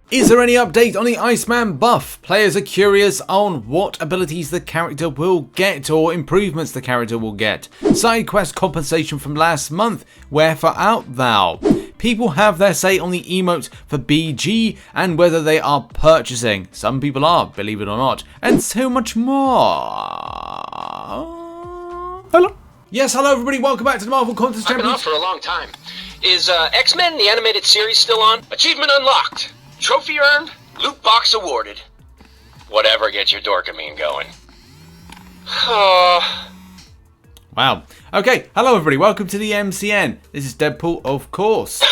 Is there any update on the Iceman buff? Players are curious on what abilities the character will get or improvements the character will get. Side quest compensation from last month. Wherefore art thou? People have their say on the emotes for BG and whether they are purchasing. Some people are, believe it or not. And so much more. Hello. Yes, hello everybody. Welcome back to the Marvel Contest I've been off for a long time. Is X-Men the animated series still on? Achievement unlocked. Trophy earned, loot box awarded. Whatever gets your dopamine going. Wow. Okay, hello everybody. Welcome to the MCN. This is Deadpool, of course.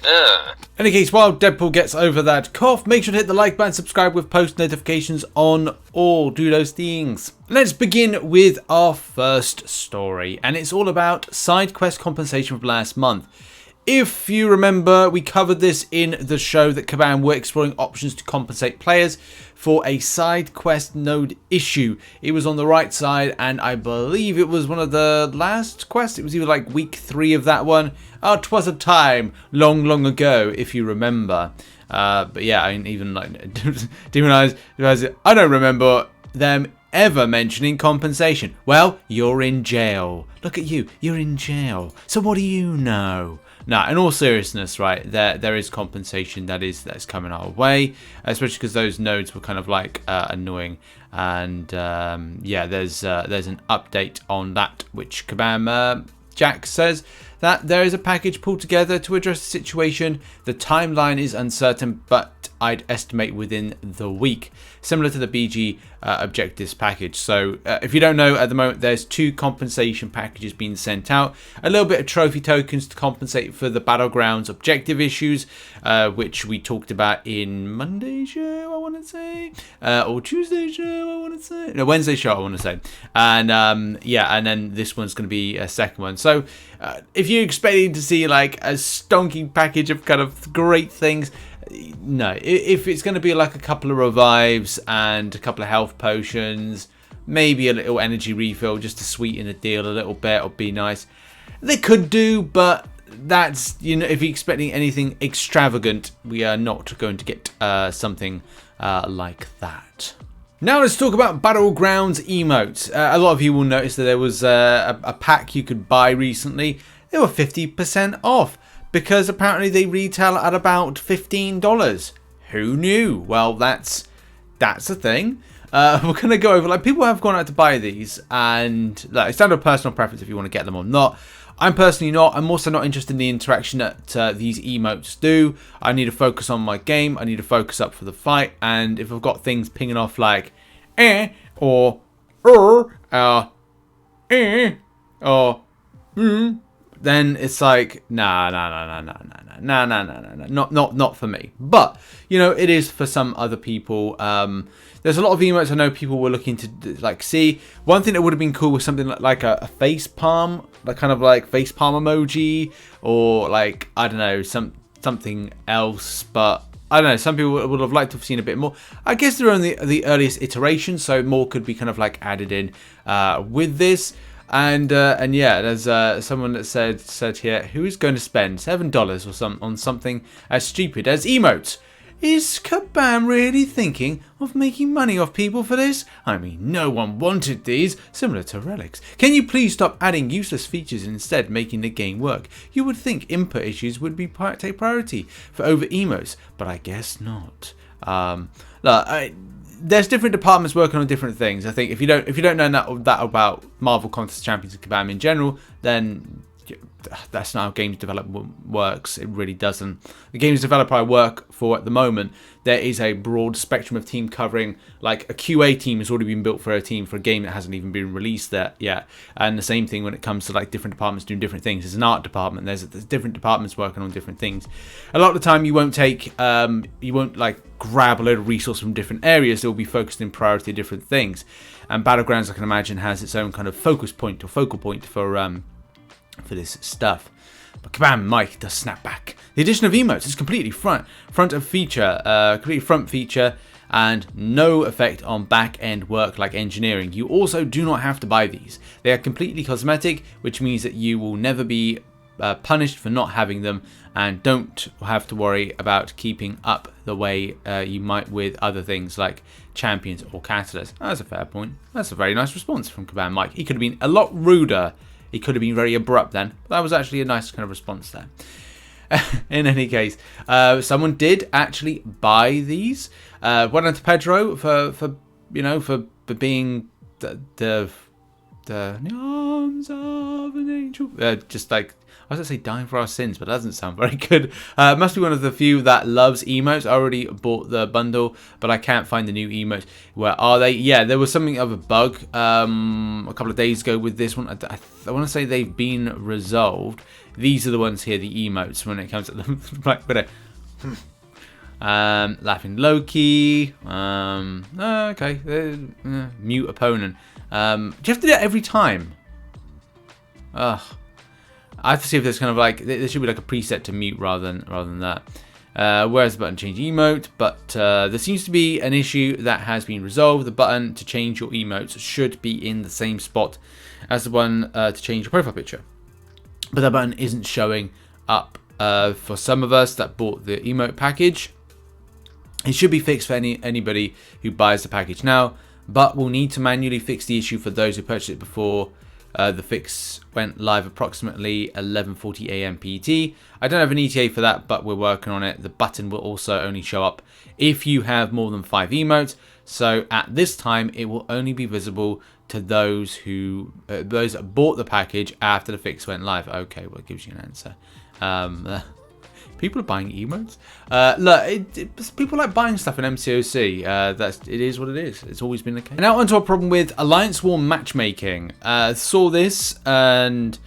In any case, while Deadpool gets over that cough, make sure to hit the like button, subscribe with post notifications on all. Do those things. Let's begin with our first story, and it's all about side quest compensation from last month. If you remember, we covered this in the show that Kabam were exploring options to compensate players for a side quest node issue. It was on the right side, and I believe it was one of the last quests. It was either like week 3 of that one. Oh, 'twas a time long, long ago, if you remember. But yeah, I mean, even like Demon Eyes, I don't remember them ever mentioning compensation. Well, you're in jail. Look at you, you're in jail. So what do you know? Now, in all seriousness, right, there is compensation that's coming our way, especially because those nodes were kind of like annoying, and yeah, there's an update on that, which Kabam Jack says that there is a package pulled together to address the situation. The timeline is uncertain, but I'd estimate within the week, similar to the BG objectives package. So if you don't know, at the moment there's 2 compensation packages being sent out. A little bit of trophy tokens to compensate for the Battlegrounds objective issues, which we talked about in Monday's show, I want to say, or Tuesday's show, I want to say, no, Wednesday's show, I want to say, and yeah, and then this one's going to be a second one. So if you're expecting to see like a stonking package of kind of great things, no. If it's going to be like a couple of revives and a couple of health potions, maybe a little energy refill just to sweeten the deal a little bit or be nice, they could do, but that's, you know, if you're expecting anything extravagant, we are not going to get something like that. Now let's talk about Battlegrounds emotes. A lot of you will notice that there was a pack you could buy recently. They were 50% off, because apparently they retail at about $15. Who knew? Well, that's a thing. We're going to go over, like, people have gone out to buy these, and like, it's down to personal preference if you want to get them or not. I'm personally not. I'm also not interested in the interaction that these emotes do. I need to focus on my game. I need to focus up for the fight, and if I've got things pinging off like or or then it's like nah, not for me. But you know, it is for some other people. There's a lot of emotes I know people were looking to like see. One thing that would have been cool was something like a face palm, like kind of like face palm emoji, or like, I don't know, something else. But I don't know, some people would have liked to have seen a bit more. I guess they're on the earliest iteration, so more could be kind of like added in with this. And yeah, there's someone that said here, who is going to spend $7 on something as stupid as emotes? Is Kabam really thinking of making money off people for this? I mean, no one wanted these, similar to relics. Can you please stop adding useless features and instead making the game work? You would think input issues would be take priority for over emotes, but I guess not. Look, there's different departments working on different things. I think if you don't know that about Marvel Contest Champions and Kabam in general, then that's not how games development works. It really doesn't. The games developer I work for at the moment, there is a broad spectrum of team covering, like a QA team has already been built for a team for a game that hasn't even been released there yet. And the same thing when it comes to like different departments doing different things. There's an art department, there's different departments working on different things. A lot of the time you won't like grab a load of resources from different areas. They'll be focused in priority of different things. And Battlegrounds, I can imagine, has its own kind of focus point or focal point for this stuff. But Kabam Mike does snap back. The addition of emotes is completely front feature, and no effect on back end work like engineering. You also do not have to buy these. They are completely cosmetic, which means that you will never be punished for not having them, and don't have to worry about keeping up the way you might with other things like champions or catalysts. That's a fair point. That's a very nice response from Kabam Mike. He could have been a lot ruder. He could have been very abrupt then, but that was actually a nice kind of response there. In any case, someone did actually buy these. Well done to Pedro for being the arms of an angel. Just like, I was going to say dying for our sins, but that doesn't sound very good. Must be one of the few that loves emotes. I already bought the bundle, but I can't find the new emotes. Where are they? Yeah, there was something of a bug a couple of days ago with this one. I want to say they've been resolved. These are the ones here, the emotes, when it comes to them. Laughing Loki. Okay. Mute opponent. Do you have to do that every time? Ugh. I have to see if there's kind of like, there should be like a preset to mute rather than that. Where's the button change emote? But there seems to be an issue that has been resolved. The button to change your emotes should be in the same spot as the one to change your profile picture. But that button isn't showing up for some of us that bought the emote package. It should be fixed for anybody who buys the package now, but we'll need to manually fix the issue for those who purchased it before the fix went live approximately 11:40 AM PET. I don't have an ETA for that, but we're working on it. The button will also only show up if you have more than 5 emotes. So at this time, it will only be visible to those who those that bought the package after the fix went live. Okay, well, it gives you an answer. People are buying emotes. Look, people like buying stuff in MCOC. It is what it is. It's always been the case. Now onto a problem with Alliance War matchmaking. Saw this and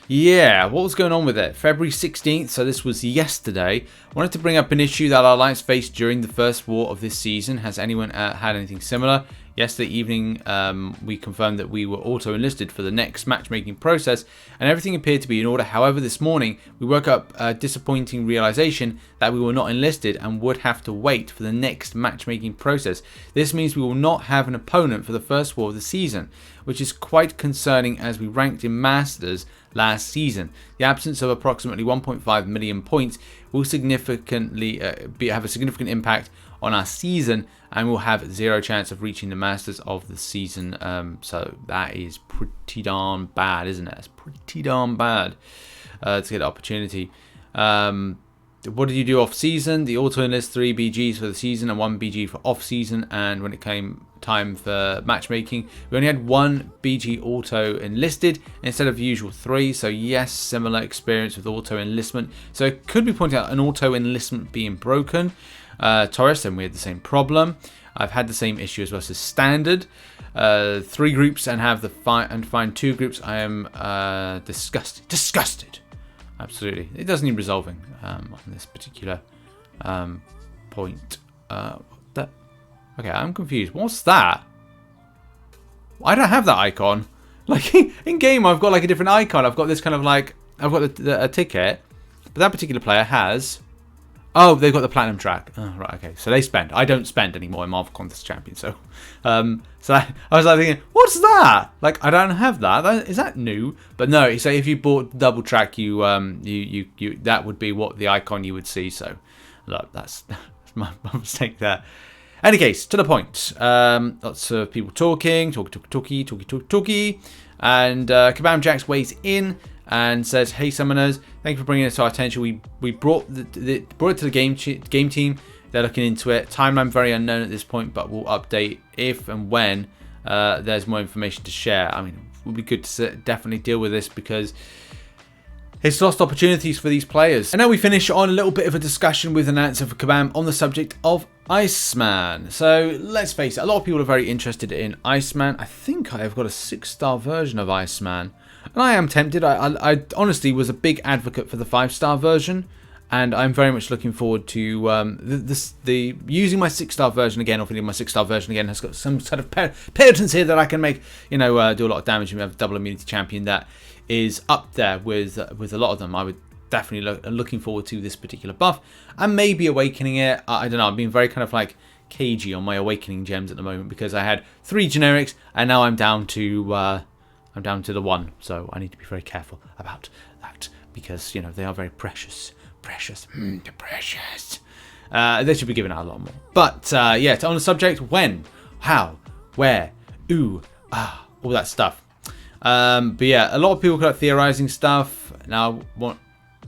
yeah, what was going on with it? February 16th, so this was yesterday. Wanted to bring up an issue that our Alliance faced during the first war of this season. Has anyone had anything similar? Yesterday evening, we confirmed that we were auto-enlisted for the next matchmaking process, and everything appeared to be in order. However, this morning, we woke up a disappointing realization that we were not enlisted and would have to wait for the next matchmaking process. This means we will not have an opponent for the first war of the season, which is quite concerning as we ranked in Masters last season. The absence of approximately 1.5 million points will significantly have a significant impact on our season, and we'll have zero chance of reaching the Masters of the season. So that is pretty darn bad, isn't it? It's pretty darn bad to get the opportunity. What did you do off season? The auto enlist 3 BGs for the season and 1 BG for off season. And when it came time for matchmaking, we only had 1 BG auto enlisted instead of the usual 3. So yes, similar experience with auto enlistment. So it could be pointed out an auto enlistment being broken. Taurus, and we had the same problem. I've had the same issue as well as standard. 3 groups and find 2 groups. I am disgusted. Absolutely, it does need resolving on this particular point. Okay, I'm confused. What's that? I don't have that icon. Like in game, I've got like a different icon. I've got this kind of like I've got a ticket, but that particular player has. Oh, they've got the platinum track. Oh, right, okay. So they spend. I don't spend anymore in Marvel Contest Champion. So, I was like thinking, what's that? Like, I don't have that. Is that new? But no. So if you bought double track, you that would be what the icon you would see. So, look, that's my mistake there. Any case, to the point. Lots of people talking, and Kabam Jax weighs in and says, "Hey summoners, thank you for bringing it to our attention. We brought it to the game team. They're looking into it. Timeline very unknown at this point, but we'll update if and when there's more information to share." I mean, it would be good to definitely deal with this because it's lost opportunities for these players. And now we finish on a little bit of a discussion with an answer for Kabam on the subject of Iceman. So let's face it, a lot of people are very interested in Iceman. I think I have got a 6-star version of Iceman. And I am tempted. I honestly was a big advocate for the 5-star version, and I'm very much looking forward to using my 6-star version again. Or my 6-star version again has got some sort of penitence here that I can make, do a lot of damage, and we have a double immunity champion that is up there with a lot of them. I would definitely looking forward to this particular buff, and maybe awakening it. I don't know. I'm being very kind of like cagey on my awakening gems at the moment because I had 3 generics, and now I'm down to the 1, so I need to be very careful about that because, you know, they are very precious. Precious. They're precious. They should be given out a lot more. But, yeah, on the subject, when, how, where, ooh, all that stuff. But yeah, a lot of people are theorizing stuff. Now,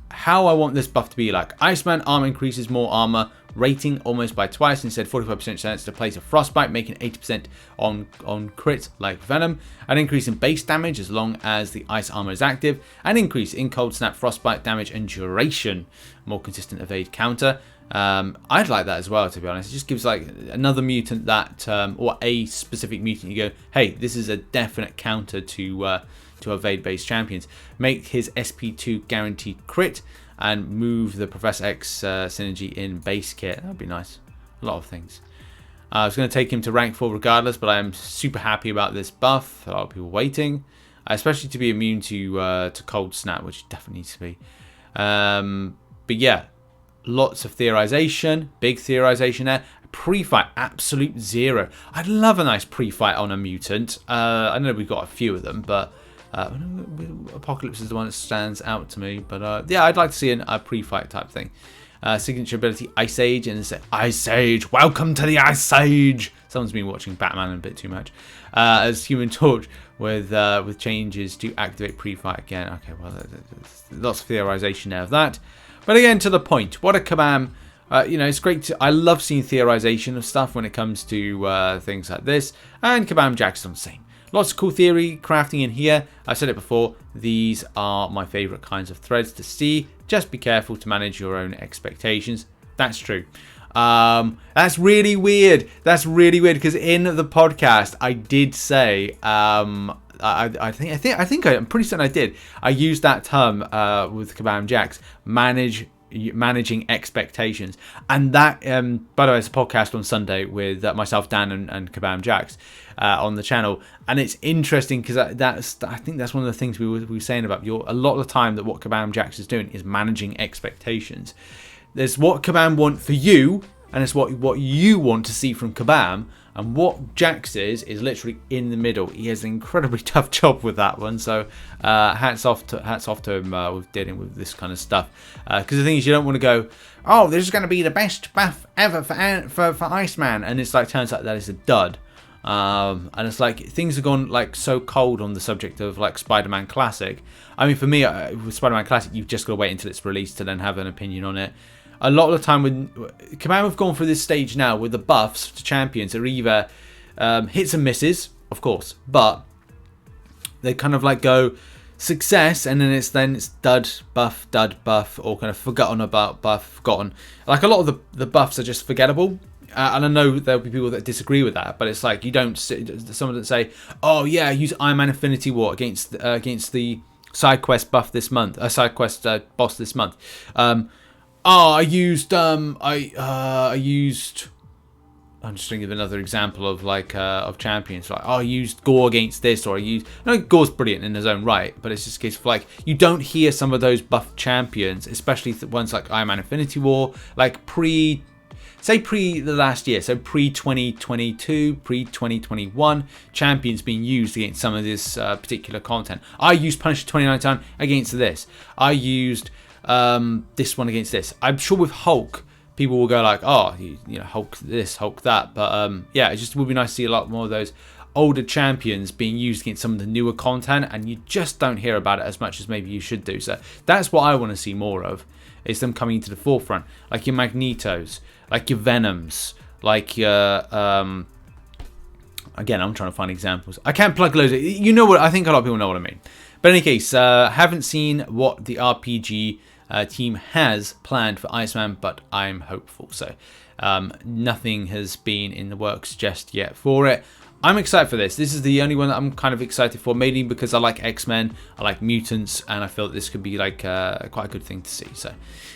how I want this buff to be like. Iceman armor increases more armor rating almost by twice, instead 45% chance to place a frostbite, making 80% on crit like Venom. An increase in base damage as long as the ice armor is active. An increase in cold snap, frostbite damage and duration. More consistent evade counter. I'd like that as well, to be honest. It just gives like another mutant that, or a specific mutant you go, hey, this is a definite counter to evade based champions. Make his SP2 guaranteed crit and move the Professor X synergy in base kit. That would be nice. A lot of things. I was going to take him to rank 4 regardless, but I am super happy about this buff. A lot of people waiting, especially to be immune to cold snap, which definitely needs to be. But yeah, lots of theorization, big theorization there. Pre-fight, absolute zero. I'd love a nice pre-fight on a mutant. I know we've got a few of them, but Apocalypse is the one that stands out to me. But yeah, I'd like to see a pre-fight type thing. Signature ability Ice Age, and it's Ice Age. Welcome to the Ice Age. Someone's been watching Batman a bit too much. As Human Torch with changes to activate pre-fight again. Okay, well, there's lots of theorization there of that. But again, to the point. What a kabam. You know, it's great. I love seeing theorization of stuff when it comes to things like this. And Kabam Jackson, same. Lots of cool theory crafting in here. I've said it before. These are my favorite kinds of threads to see. Just be careful to manage your own expectations. That's true. That's really weird. That's really weird because in the podcast I did say I'm pretty certain I did. I used that term with Kabam Jax, managing expectations, and that by the way, it's a podcast on Sunday with myself, Dan, and Kabam Jax on the channel, and it's interesting because I think that's one of the things we were saying about a lot of the time that what Kabam Jax is doing is managing expectations. There's what Kabam want for you, and it's what you want to see from Kabam. And what Jax is literally in the middle. He has an incredibly tough job with that one. So hats off to him with dealing with this kind of stuff. Because the thing is, you don't want to go, oh, this is going to be the best buff ever for Iceman, and it's like turns out that it's a dud. And it's like things have gone like so cold on the subject of like Spider-Man Classic. I mean, for me with Spider-Man Classic, you've just got to wait until it's released to then have an opinion on it. A lot of the time when Kabam have gone through this stage now with the buffs to champions are either hits and misses, of course, but they kind of like go success and then it's dud buff, or kind of forgotten about buff, forgotten. Like a lot of the buffs are just forgettable. And I know there'll be people that disagree with that, but it's like you don't someone that say, oh yeah, use Iron Man Infinity War against the side quest buff this month, side quest boss this month. I used. I'm just thinking of another example of like of champions. Like, I used Gore against this, or I used. No, Gore's brilliant in his own right, but it's just a case of like you don't hear some of those buff champions, especially ones like Iron Man Infinity War, like pre the last year, so pre 2022, pre 2021 champions being used against some of this particular content. I used Punisher 2019 against this. I used. This one against this. I'm sure with Hulk, people will go like, oh, you know, Hulk this, Hulk that. But yeah, it just would be nice to see a lot more of those older champions being used against some of the newer content, and you just don't hear about it as much as maybe you should do. So that's what I want to see more of, is them coming to the forefront, like your Magnetos, like your Venoms, like your again, I'm trying to find examples. I can't plug loads of, you know what, I think a lot of people know what I mean. But in any case, haven't seen what the RPG team has planned for Iceman, but I'm hopeful. So nothing has been in the works just yet for it. I'm excited for this. This is the only one that I'm kind of excited for, mainly because I like X-Men, I like mutants, and I feel that this could be like quite a good thing to see. So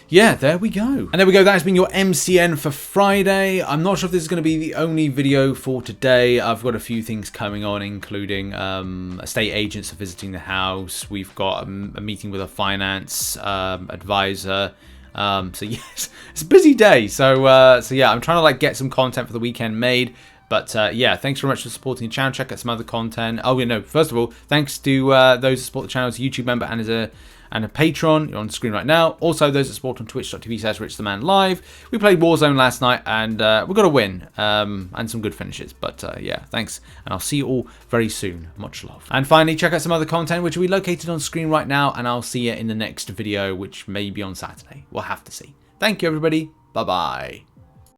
yeah, there we go. And there we go. That has been your MCN for Friday. I'm not sure if this is going to be the only video for today. I've got a few things coming on, including estate agents are visiting the house. We've got a meeting with a finance advisor. So yes, it's a busy day. So yeah, I'm trying to like get some content for the weekend made. But yeah, thanks very much for supporting the channel. Check out some other content. Oh, yeah, no, first of all, thanks to those who support the channel as a YouTube member and as and a Patreon. You're on the screen right now. Also, those that support on twitch.tv/RichTheMan live. We played Warzone last night, and we got a win and some good finishes. But yeah, thanks, and I'll see you all very soon. Much love. And finally, check out some other content which will be located on screen right now, and I'll see you in the next video, which may be on Saturday. We'll have to see. Thank you, everybody. Bye-bye.